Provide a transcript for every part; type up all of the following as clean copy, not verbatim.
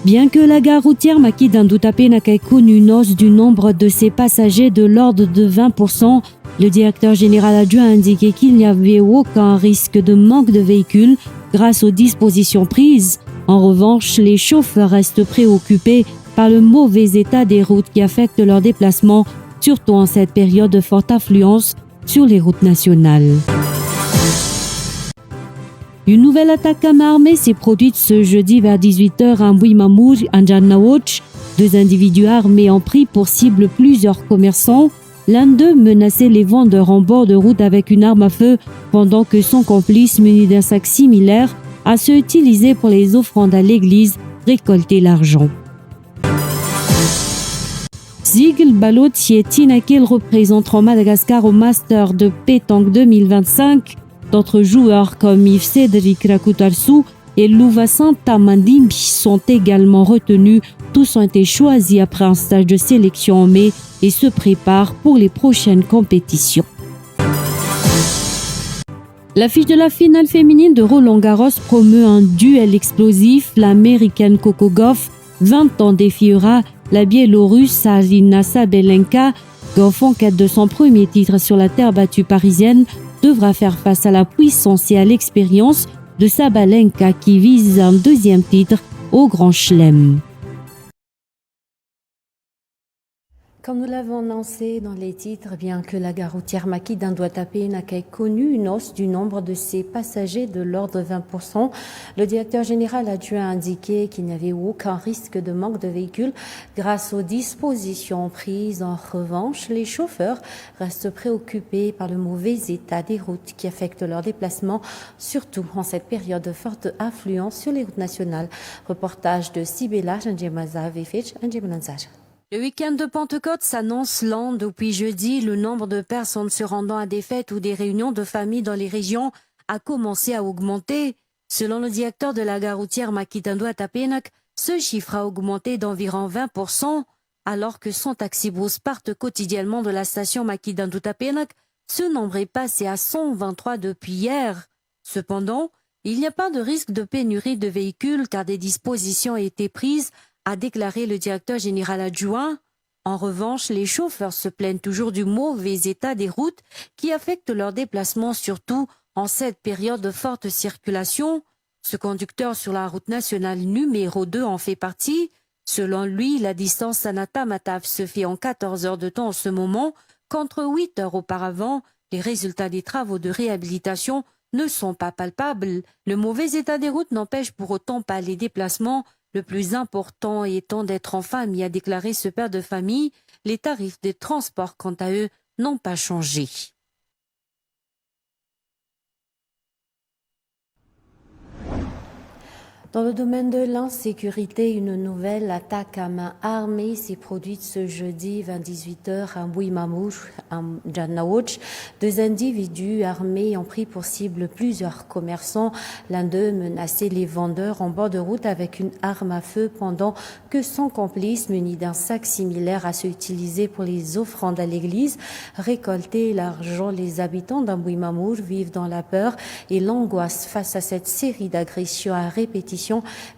Bien que la gare routière Maki d'Indutapena ait connu une hausse du nombre de ses passagers de l'ordre de 20%, le directeur général adjoint a indiqué qu'il n'y avait aucun risque de manque de véhicules grâce aux dispositions prises. En revanche, les chauffeurs restent préoccupés par le mauvais état des routes qui affectent leur déplacement, surtout en cette période de forte affluence sur les routes nationales. Une nouvelle attaque à main armée s'est produite ce jeudi vers 18h à Mbouimamour, en Djannaouch. Deux individus armés ont pris pour cible plusieurs commerçants. L'un d'eux menaçait les vendeurs en bord de route avec une arme à feu, pendant que son complice, muni d'un sac similaire, a se utilisé pour les offrandes à l'église, récolter l'argent. Zigl Balotier Tinakil représenteront Madagascar au Master de pétanque 2025. D'autres joueurs comme Yves Cédric Rakutarsu et Louvassan Tamandimbi sont également retenus. Tous ont été choisis après un stage de sélection en mai et se préparent pour les prochaines compétitions. L'affiche de la finale féminine de Roland-Garros promeut un duel explosif. L'américaine Coco Gauff, 20 ans, défiera la biélorusse Aryna Sabalenka. Gauff, en quête de son premier titre sur la terre battue parisienne, devra faire face à la puissance et à l'expérience de Sabalenka qui vise un deuxième titre au Grand Chelem. Comme nous l'avons annoncé dans les titres, bien que la gare routière Maki d'Indutapena ait connu une hausse du nombre de ses passagers de l'ordre de 20%, le directeur général adjoint a indiqué qu'il n'y avait aucun risque de manque de véhicules grâce aux dispositions prises. En revanche, les chauffeurs restent préoccupés par le mauvais état des routes qui affectent leur déplacement, surtout en cette période de forte affluence sur les routes nationales. Reportage de Sibela Njemaza Vefich Njemananzaj. Le week-end de Pentecôte s'annonce lent. Depuis jeudi, le nombre de personnes se rendant à des fêtes ou des réunions de famille dans les régions a commencé à augmenter. Selon le directeur de la gare routière Maki d'Indutapena, ce chiffre a augmenté d'environ 20%, alors que 100 taxibus partent quotidiennement de la station Maki d'Indutapena. Ce nombre est passé à 123 depuis hier. Cependant, il n'y a pas de risque de pénurie de véhicules car des dispositions ont été prises, a déclaré le directeur général adjoint. En revanche, les chauffeurs se plaignent toujours du mauvais état des routes qui affectent leur déplacement, surtout en cette période de forte circulation. Ce conducteur sur la route nationale numéro 2 en fait partie. Selon lui, la distance Sanata-Matave se fait en 14 heures de temps en ce moment, contre 8 heures auparavant. Les résultats des travaux de réhabilitation ne sont pas palpables. Le mauvais état des routes n'empêche pour autant pas les déplacements. Le plus important étant d'être en famille, a déclaré ce père de famille. Les tarifs des transports, quant à eux, n'ont pas changé. Dans le domaine de l'insécurité, une nouvelle attaque à main armée s'est produite ce jeudi vers 18h à Mbouimamour, en Djannaouch. Deux individus armés ont pris pour cible plusieurs commerçants. L'un d'eux menaçait les vendeurs en bord de route avec une arme à feu pendant que son complice, muni d'un sac similaire, a se utilisé pour les offrandes à l'église. Récolter l'argent, les habitants d'Mbouimamour vivent dans la peur et l'angoisse face à cette série d'agressions à répétition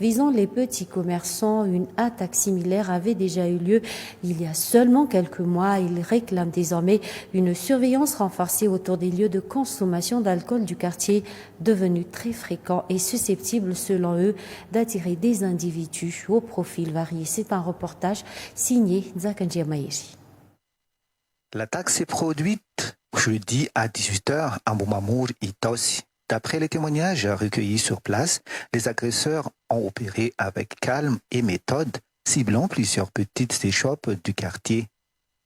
visant les petits commerçants. Une attaque similaire avait déjà eu lieu il y a seulement quelques mois. Ils réclament désormais une surveillance renforcée autour des lieux de consommation d'alcool du quartier, devenus très fréquents et susceptibles, selon eux, d'attirer des individus au profil varié. C'est un reportage signé Zakanjia Mayeshi. L'attaque s'est produite jeudi à 18h à Mbouimamour et Taossi. D'après les témoignages recueillis sur place, les agresseurs ont opéré avec calme et méthode, ciblant plusieurs petites échoppes du quartier.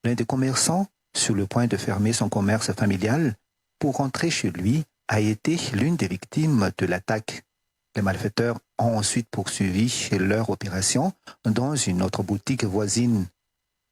L'un des commerçants, sur le point de fermer son commerce familial pour rentrer chez lui, a été l'une des victimes de l'attaque. Les malfaiteurs ont ensuite poursuivi leur opération dans une autre boutique voisine.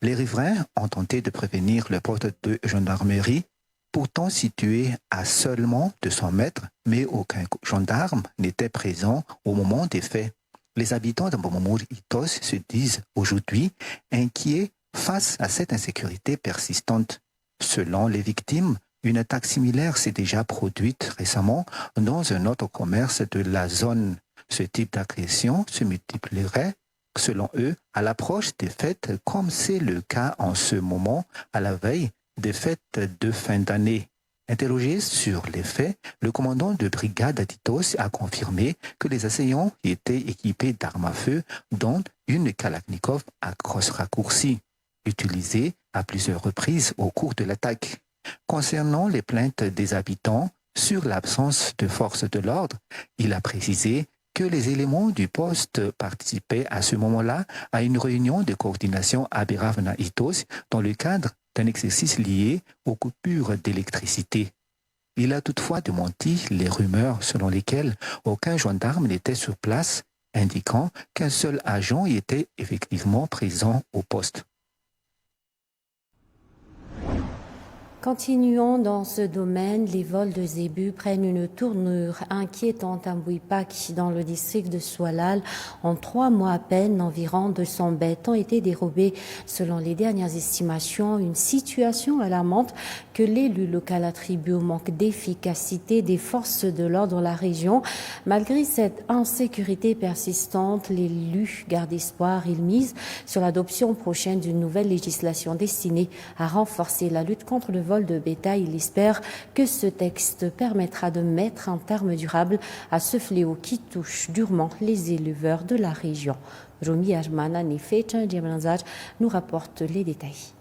Les riverains ont tenté de prévenir le poste de gendarmerie, pourtant situé à seulement 200 mètres, mais aucun gendarme n'était présent au moment des faits. Les habitants de Bomomour-Itos se disent aujourd'hui inquiets face à cette insécurité persistante. Selon les victimes, une attaque similaire s'est déjà produite récemment dans un autre commerce de la zone. Ce type d'agression se multiplierait, selon eux, à l'approche des fêtes, comme c'est le cas en ce moment, à la veille des fêtes de fin d'année. Interrogé sur les faits, le commandant de brigade d'Itos a confirmé que les assaillants étaient équipés d'armes à feu, dont une Kalachnikov à grosse raccourci, utilisée à plusieurs reprises au cours de l'attaque. Concernant les plaintes des habitants sur l'absence de forces de l'ordre, il a précisé que les éléments du poste participaient à ce moment-là à une réunion de coordination à Biravna-Itos dans le cadre d'un exercice lié aux coupures d'électricité. Il a toutefois démenti les rumeurs selon lesquelles aucun gendarme n'était sur place, indiquant qu'un seul agent y était effectivement présent au poste. Continuons dans ce domaine, les vols de zébus prennent une tournure inquiétante à Mbuipak, dans le district de Soualal. En 3 mois à peine, environ 200 bêtes ont été dérobées. Selon les dernières estimations, une situation alarmante que l'élu local attribue au manque d'efficacité des forces de l'ordre dans la région. Malgré cette insécurité persistante, l'élu garde espoir. Il mise sur l'adoption prochaine d'une nouvelle législation destinée à renforcer la lutte contre le vol de bétail. Il espère que ce texte permettra de mettre un terme durable à ce fléau qui touche durement les éleveurs de la région. Romy Ajmana Nifecha Djemranzar nous rapporte les détails.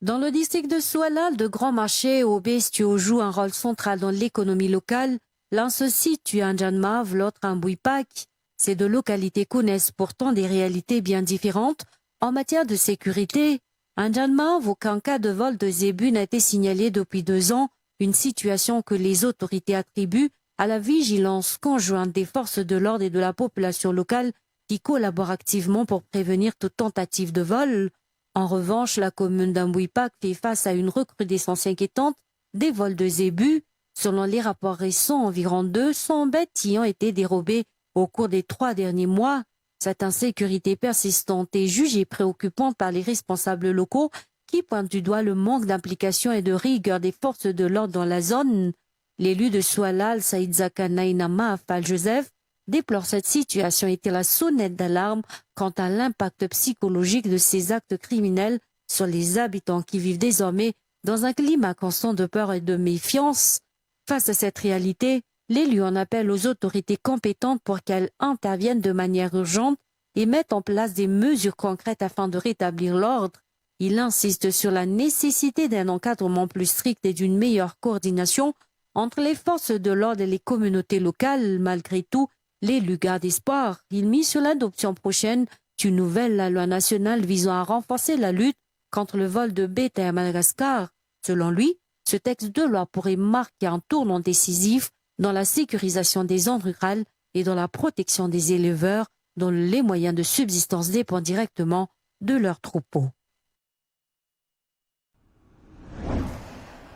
Dans le district de Soualal, de grands marchés aux bestiaux jouent un rôle central dans l'économie locale. L'un se situe à Ndjanmav, l'autre à Mbuipak. Ces deux localités connaissent pourtant des réalités bien différentes en matière de sécurité. À Ndjanmav, aucun cas de vol de zébus n'a été signalé depuis 2 ans, une situation que les autorités attribuent à la vigilance conjointe des forces de l'ordre et de la population locale qui collaborent activement pour prévenir toute tentative de vol. En revanche, la commune d'Mbuipak fait face à une recrudescence inquiétante des vols de zébus. Selon les rapports récents, environ 200 bêtes y ont été dérobées au cours des 3 derniers mois. Cette insécurité persistante est jugée préoccupante par les responsables locaux qui pointent du doigt le manque d'implication et de rigueur des forces de l'ordre dans la zone. L'élu de Soualal, Saïd Zakanaïnama Afal Joseph, déplore cette situation et tire la sonnette d'alarme quant à l'impact psychologique de ces actes criminels sur les habitants qui vivent désormais dans un climat constant de peur et de méfiance. Face à cette réalité, l'élu en appelle aux autorités compétentes pour qu'elles interviennent de manière urgente et mettent en place des mesures concrètes afin de rétablir l'ordre. Il insiste sur la nécessité d'un encadrement plus strict et d'une meilleure coordination entre les forces de l'ordre et les communautés locales. Malgré tout, l'élu garde espoir. Il mise sur l'adoption prochaine d'une nouvelle loi nationale visant à renforcer la lutte contre le vol de bétail à Madagascar. Selon lui, ce texte de loi pourrait marquer un tournant décisif dans la sécurisation des zones rurales et dans la protection des éleveurs dont les moyens de subsistance dépendent directement de leurs troupeaux.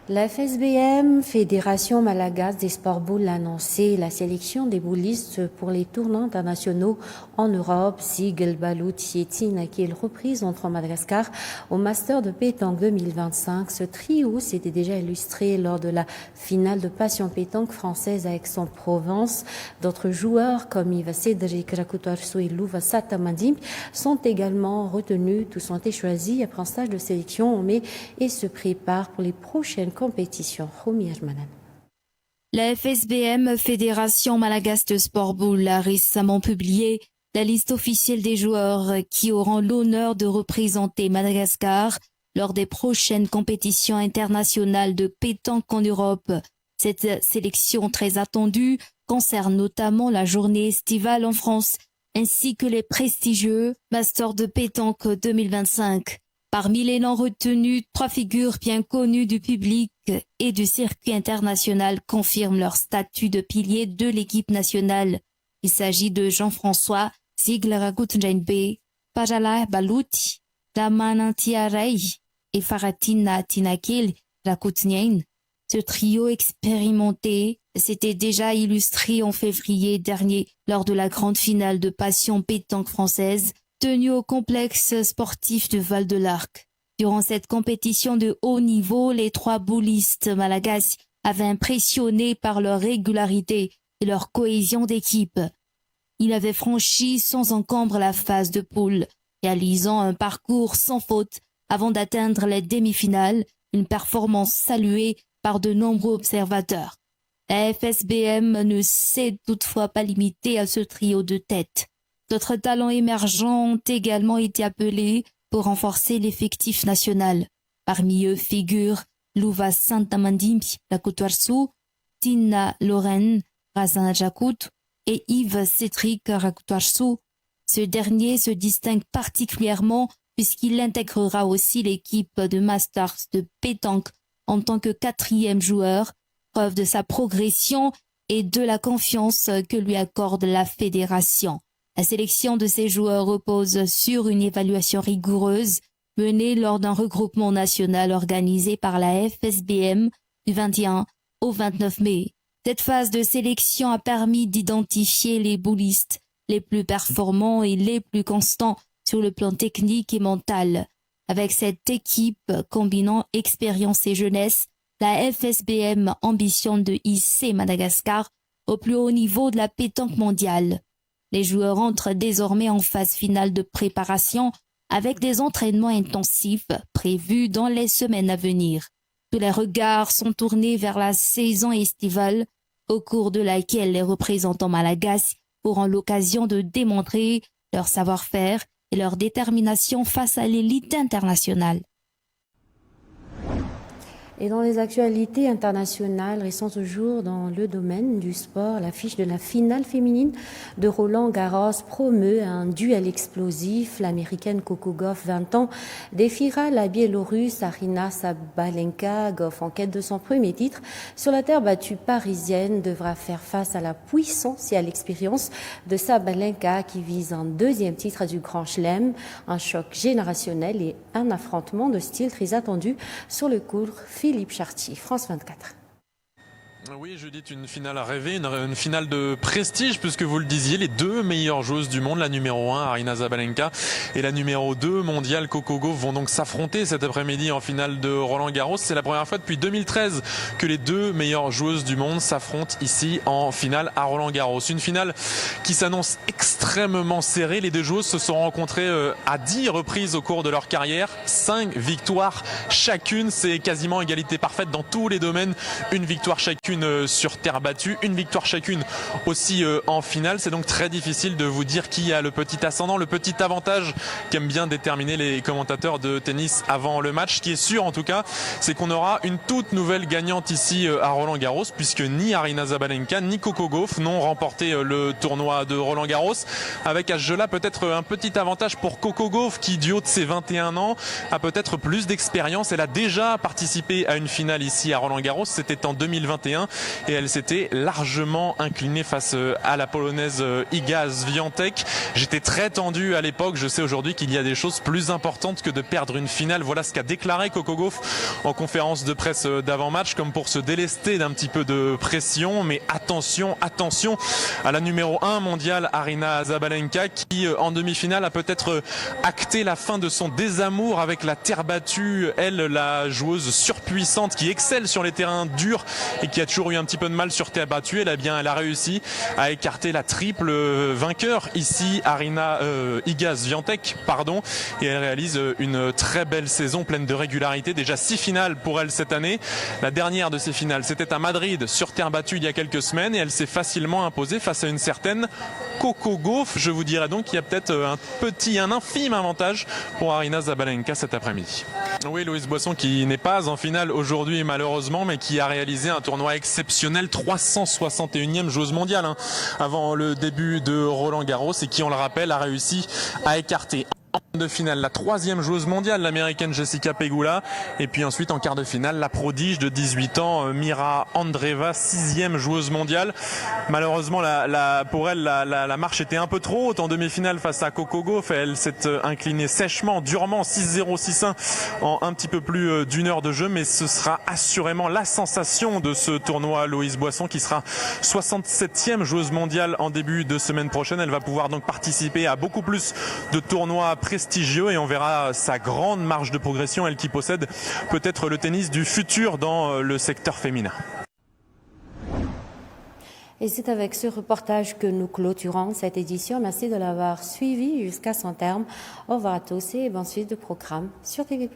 La FSBM, Fédération Malagasy des Sports Boules, a annoncé la sélection des boulistes pour les tournois internationaux en Europe. Sigel Balut Yetin, qui est le représentant Madagascar au Master de pétanque 2025. Ce trio s'était déjà illustré lors de la finale de passion pétanque française à Aix-en-Provence. D'autres joueurs comme Iva Cédric Rakutorso et Louva Satamandim sont également retenus. Tous ont été choisis après un stage de sélection en mai et se préparent pour les prochaines compétition. La FSBM, Fédération Malagasy de Sport Boules, a récemment publié la liste officielle des joueurs qui auront l'honneur de représenter Madagascar lors des prochaines compétitions internationales de pétanque en Europe. Cette sélection très attendue concerne notamment la journée estivale en France ainsi que les prestigieux Masters de pétanque 2025. Parmi les noms retenus, 3 figures bien connues du public et du circuit international confirment leur statut de pilier de l'équipe nationale. Il s'agit de Jean-François Ziegler-Gutjenbe, Pajala Balouti, Ramana Tiarei et Faratina Tinakil Rakutnien. Ce trio expérimenté s'était déjà illustré en février dernier lors de la grande finale de passion pétanque française tenue au complexe sportif de Val-de-l'Arc. Durant cette compétition de haut niveau, les trois boulistes malagasy avaient impressionné par leur régularité et leur cohésion d'équipe. Ils avaient franchi sans encombre la phase de poule, réalisant un parcours sans faute avant d'atteindre les demi-finales, une performance saluée par de nombreux observateurs. La FSBM ne s'est toutefois pas limitée à ce trio de tête. D'autres talents émergents ont également été appelés pour renforcer l'effectif national. Parmi eux figurent Louva Santamandimpi Rakutwarsu, Tina Loren Razanajakut et Yves Cétric Rakutwarsu. Ce dernier se distingue particulièrement puisqu'il intégrera aussi l'équipe de Masters de pétanque en tant que 4e joueur, preuve de sa progression et de la confiance que lui accorde la fédération. La sélection de ces joueurs repose sur une évaluation rigoureuse menée lors d'un regroupement national organisé par la FSBM du 21 au 29 mai. Cette phase de sélection a permis d'identifier les boulistes les plus performants et les plus constants sur le plan technique et mental. Avec cette équipe combinant expérience et jeunesse, la FSBM ambitionne de hisser Madagascar au plus haut niveau de la pétanque mondiale. Les joueurs entrent désormais en phase finale de préparation avec des entraînements intensifs prévus dans les semaines à venir. Tous les regards sont tournés vers la saison estivale, au cours de laquelle les représentants malagasy auront l'occasion de démontrer leur savoir-faire et leur détermination face à l'élite internationale. Et dans les actualités internationales, restons toujours dans le domaine du sport. L'affiche de la finale féminine de Roland-Garros promeut un duel explosif. L'américaine Coco Gauff, 20 ans, défiera la biélorusse Aryna Sabalenka. Gauff, en quête de son premier titre sur la terre battue parisienne, devra faire face à la puissance et à l'expérience de Sabalenka qui vise un 2e titre du Grand Chelem. Un choc générationnel et un affrontement de style très attendu sur le court. Philippe Chartier, France 24. Oui, Judith, une finale à rêver, une finale de prestige, puisque vous le disiez, les deux meilleures joueuses du monde, la numéro 1, Aryna Sabalenka, et la numéro 2 mondiale, Coco Gauff, vont donc s'affronter cet après-midi en finale de Roland-Garros. C'est la première fois depuis 2013 que les deux meilleures joueuses du monde s'affrontent ici en finale à Roland-Garros. Une finale qui s'annonce extrêmement serrée. Les deux joueuses se sont rencontrées à 10 reprises au cours de leur carrière. 5 victoires chacune. C'est quasiment égalité parfaite dans tous les domaines. Une victoire chacune sur terre battue, une victoire chacune aussi en finale. C'est donc très difficile de vous dire qui a le petit ascendant, le petit avantage qu'aiment bien déterminer les commentateurs de tennis avant le match. Ce qui est sûr en tout cas, c'est qu'on aura une toute nouvelle gagnante ici à Roland-Garros, puisque ni Aryna Sabalenka ni Coco Gauff n'ont remporté le tournoi de Roland-Garros. Avec à ce jeu-là peut-être un petit avantage pour Coco Gauff qui, du haut de ses 21 ans, a peut-être plus d'expérience. Elle a déjà participé à une finale ici à Roland-Garros, c'était en 2021. Et elle s'était largement inclinée face à la polonaise Iga Świątek. J'étais très tendu à l'époque. Je sais aujourd'hui qu'il y a des choses plus importantes que de perdre une finale. Voilà ce qu'a déclaré Coco Gauff en conférence de presse d'avant-match, comme pour se délester d'un petit peu de pression. Mais attention, attention à la numéro 1 mondiale, Aryna Sabalenka, qui en demi-finale a peut-être acté la fin de son désamour avec la terre battue. Elle, la joueuse surpuissante qui excelle sur les terrains durs et qui a toujours eu un petit peu de mal sur terre battue. Elle a réussi à écarter la triple vainqueur ici, Iga Świątek, et elle réalise une très belle saison pleine de régularité. Déjà 6 finales pour elle cette année. La dernière de ces finales, c'était à Madrid sur terre battue il y a quelques semaines, et elle s'est facilement imposée face à une certaine Coco Gauff. Je vous dirais donc qu'il y a peut-être un infime avantage pour Aryna Sabalenka cet après-midi. Oui, Louise Boisson qui n'est pas en finale aujourd'hui malheureusement, mais qui a réalisé un tournoi exceptionnel, 361e joueuse mondiale avant le début de Roland-Garros, et qui, on le rappelle, a réussi à écarter De finale, la troisième joueuse mondiale, l'américaine Jessica Pegula, et puis ensuite en quart de finale, la prodige de 18 ans, Mira Andreeva, sixième joueuse mondiale. Malheureusement, pour elle, la marche était un peu trop haute en demi-finale face à Coco Gauff. Elle s'est inclinée sèchement, durement, 6-0, 6-1 en un petit peu plus d'une heure de jeu, mais ce sera assurément la sensation de ce tournoi. Loïse Boisson, qui sera 67e joueuse mondiale en début de semaine prochaine. Elle va pouvoir donc participer à beaucoup plus de tournois prestigieux et on verra sa grande marge de progression, elle qui possède peut-être le tennis du futur dans le secteur féminin. Et c'est avec ce reportage que nous clôturons cette édition. Merci de l'avoir suivi jusqu'à son terme. Au revoir à tous et bonne suite de programme sur TV+.